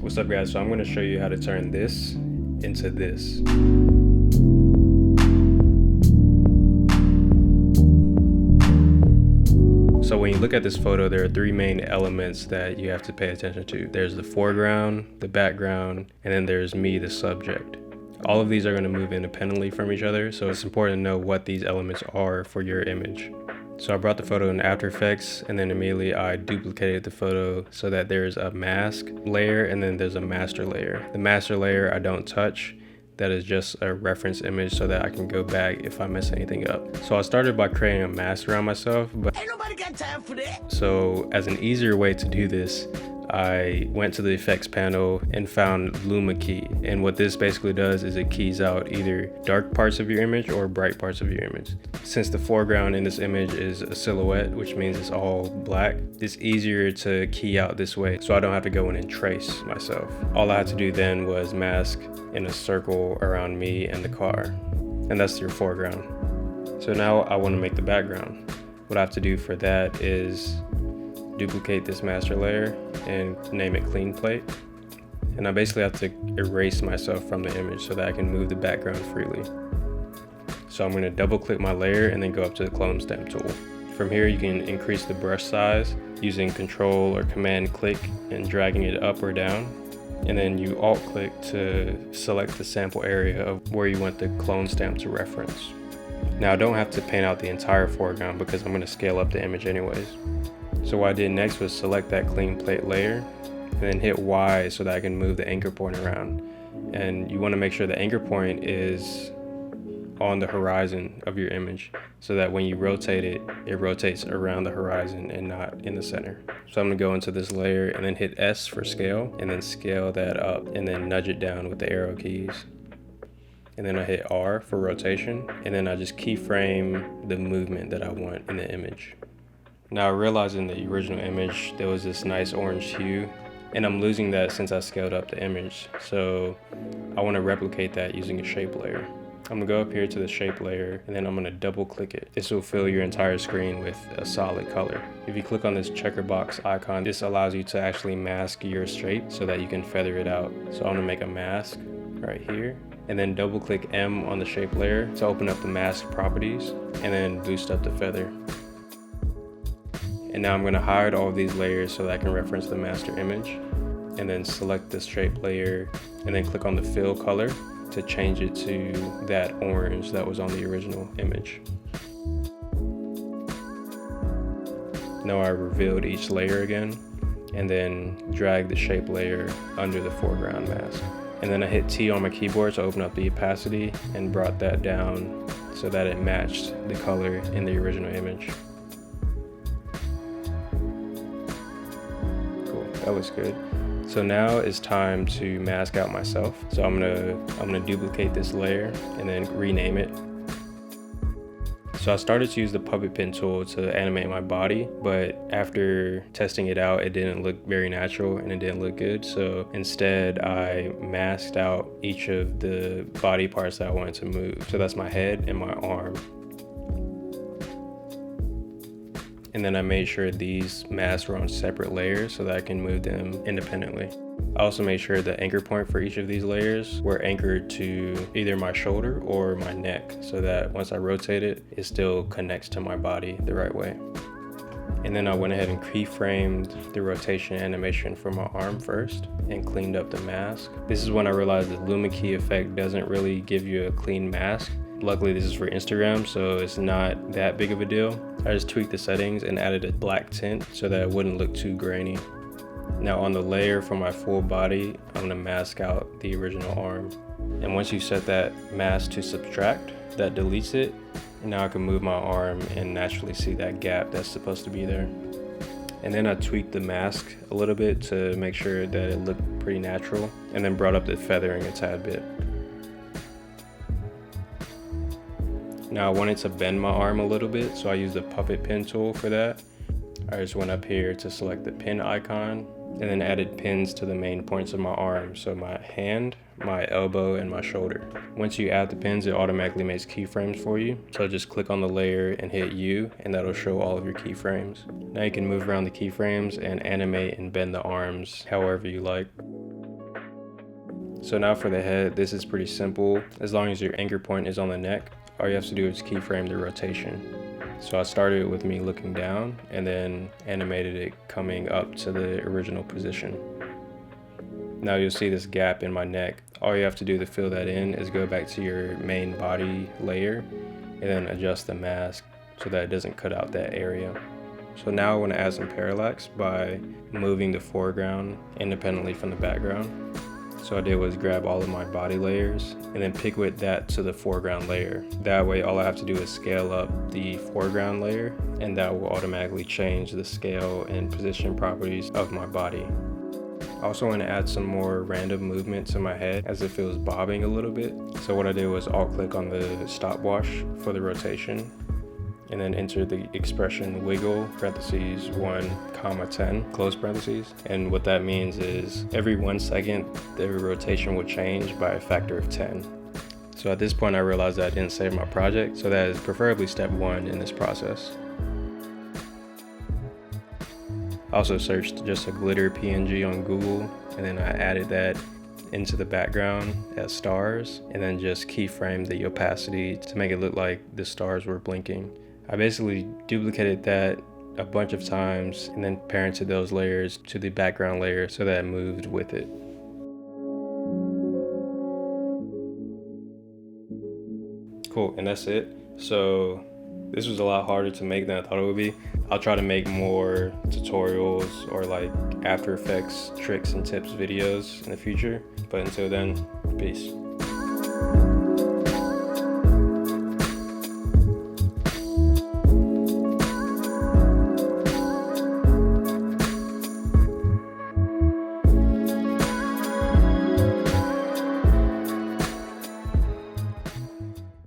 What's up guys, so I'm going to show you how to turn this into this. So when you look at this photo, there are three main elements that you have to pay attention to. There's the foreground, the background, and then there's me, the subject. All of these are going to move independently from each other, so it's important to know what these elements are for your image. So I brought the photo in After Effects, and then immediately I duplicated the photo so that there's a mask layer and then there's a master layer. The master layer I don't touch. That is just a reference image so that I can go back if I mess anything up. So I started by creating a mask around myself, but ain't nobody got time for that. So as an easier way to do this, I went to the effects panel and found Luma key. And what this basically does is it keys out either dark parts of your image or bright parts of your image. Since the foreground in this image is a silhouette, which means it's all black, it's easier to key out this way so I don't have to go in and trace myself. All I had to do then was mask in a circle around me and the car. And that's your foreground. So now I want to make the background. What I have to do for that is duplicate this master layer and name it clean plate. And I basically have to erase myself from the image so that I can move the background freely. So I'm going to double click my layer and then go up to the clone stamp tool. From here you can increase the brush size using Control or Command click and dragging it up or down. And then you alt click to select the sample area of where you want the clone stamp to reference. Now I don't have to paint out the entire foreground because I'm going to scale up the image anyways. So what I did next was select that clean plate layer and then hit Y so that I can move the anchor point around. And you want to make sure the anchor point is on the horizon of your image so that when you rotate it, it rotates around the horizon and not in the center. So I'm going to go into this layer and then hit S for scale and then scale that up and then nudge it down with the arrow keys. And then I hit R for rotation and then I just keyframe the movement that I want in the image. Now I realized in the original image there was this nice orange hue and I'm losing that since I scaled up the image. So I want to replicate that using a shape layer. I'm gonna go up here to the shape layer and then I'm gonna double click it. This will fill your entire screen with a solid color. If you click on this checker box icon, this allows you to actually mask your shape so that you can feather it out. So I'm gonna make a mask right here and then double click M on the shape layer to open up the mask properties and then boost up the feather. And now I'm gonna hide all of these layers so that I can reference the master image and then select this shape layer and then click on the fill color to change it to that orange that was on the original image. Now I revealed each layer again and then drag the shape layer under the foreground mask. And then I hit T on my keyboard to open up the opacity and brought that down so that it matched the color in the original image. Cool, that looks good. So now it's time to mask out myself. So I'm gonna duplicate this layer and then rename it. So I started to use the puppet pen tool to animate my body, but after testing it out, it didn't look very natural and it didn't look good. So instead I masked out each of the body parts that I wanted to move. So that's my head and my arm. And then I made sure these masks were on separate layers so that I can move them independently. I also made sure the anchor point for each of these layers were anchored to either my shoulder or my neck so that once I rotate it, it still connects to my body the right way. And then I went ahead and keyframed the rotation animation for my arm first and cleaned up the mask. This is when I realized the Luma key effect doesn't really give you a clean mask. Luckily this is for Instagram, so it's not that big of a deal. I just tweaked the settings and added a black tint so that it wouldn't look too grainy. Now on the layer for my full body, I'm gonna mask out the original arm. And once you set that mask to subtract, that deletes it. And now I can move my arm and naturally see that gap that's supposed to be there. And then I tweaked the mask a little bit to make sure that it looked pretty natural and then brought up the feathering a tad bit. Now I wanted to bend my arm a little bit, so I used the puppet pen tool for that. I just went up here to select the pin icon and then added pins to the main points of my arm. So my hand, my elbow, and my shoulder. Once you add the pins, it automatically makes keyframes for you. So just click on the layer and hit U and that'll show all of your keyframes. Now you can move around the keyframes and animate and bend the arms however you like. So now for the head, this is pretty simple. As long as your anchor point is on the neck, all you have to do is keyframe the rotation. So I started with me looking down and then animated it coming up to the original position. Now you'll see this gap in my neck. All you have to do to fill that in is go back to your main body layer and then adjust the mask so that it doesn't cut out that area. So now I want to add some parallax by moving the foreground independently from the background. So what I did was grab all of my body layers and then pick with that to the foreground layer. That way all I have to do is scale up the foreground layer and that will automatically change the scale and position properties of my body. I also want to add some more random movement to my head as if it was bobbing a little bit. So what I did was alt click on the stopwatch for the rotation and then enter the expression wiggle parentheses 1,10 close parentheses. And what that means is every 1 second the rotation will change by a factor of 10. So at this point I realized that I didn't save my project, so that is preferably step 1 in this process. I also searched just a glitter PNG on Google and then I added that into the background as stars and then just keyframed the opacity to make it look like the stars were blinking. I basically duplicated that a bunch of times and then parented those layers to the background layer so that it moved with it. Cool, and that's it. So this was a lot harder to make than I thought it would be. I'll try to make more tutorials or like After Effects tricks and tips videos in the future. But until then, peace.